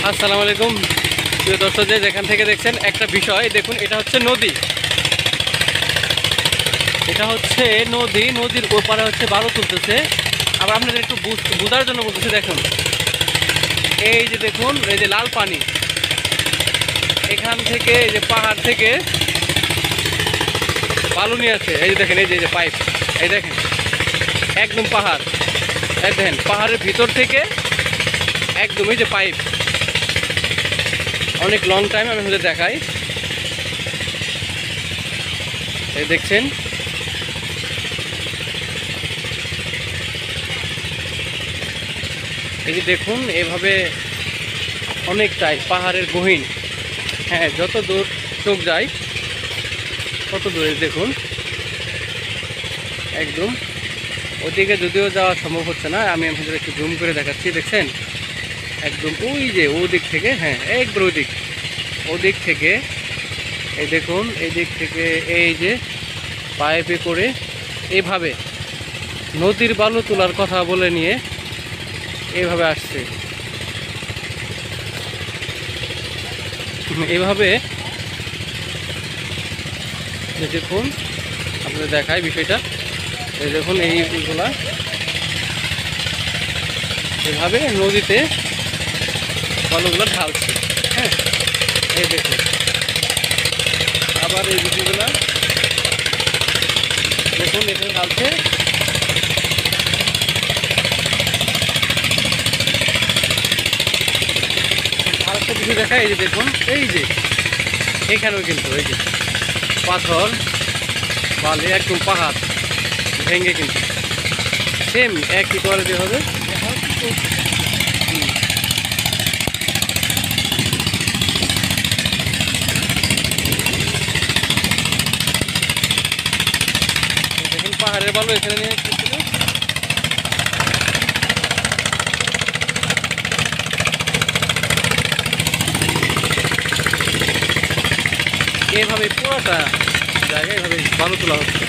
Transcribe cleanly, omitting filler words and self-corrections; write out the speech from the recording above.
আসসালামু আলাইকুম প্রিয় দর্শক, যেখান থেকে দেখছেন একটা বিষয় দেখুন। এটা হচ্ছে নদী, এটা হচ্ছে নদী। নদীর ওপারে হচ্ছে বালু তুলতেছে। আবার আপনাদের একটু বোঝার জন্য বলতেছি, দেখুন এই যে দেখুন, এই যে লাল পানি এখান থেকে, এই যে পাহাড় থেকে বালু নিয়ে আসে। এই যে দেখেন, এই যে পাইপ, এই দেখেন একদম পাহাড়, এই দেখেন পাহাড়ের ভিতর থেকে একদম এই যে পাইপ। অনেক লং টাইম আমি হলে দেখাই, এই দেখছেন এই যে দেখুন এভাবে অনেকটাই পাহাড়ের গহীন। হ্যাঁ, যত দূর চোখ যায় তত দূরে দেখুন একদম। ওদিকে যদিও যাওয়া সম্ভব হচ্ছে না, আমি আপনাদের একটু জুম করে দেখাচ্ছি। দেখছেন একদম ওই যে ওদিক থেকে, হ্যাঁ একবার ওদিক থেকে এই দেখুন, এই দিক থেকে এই যে পাইপে করে এইভাবে নদীর বালু তোলার কথা বলে নিয়ে এইভাবে আসছে। এইভাবে দেখুন, আপনাদের দেখায় বিষয়টা। এই দেখুন এইগুলা এভাবে নদীতে বালুগুলো ঢালছে। হ্যাঁ, এই দেখুন আবার এই বিষয়গুলা দেখুন এখানে ঢালছে। আরেকটা বিষয় দেখায়, এই যে দেখুন, এই যে এখানেও কিন্তু এই যে পাথর বালি একদম পাহাড় ভেঙে কিন্তু সেম একই কোয়ালিটি হবে। দেখুন পাহাড়ের বালু এখানে নিয়ে এসেছিল। এভাবে পুরোটা জায়গায় এভাবে বালু তোলা হচ্ছে।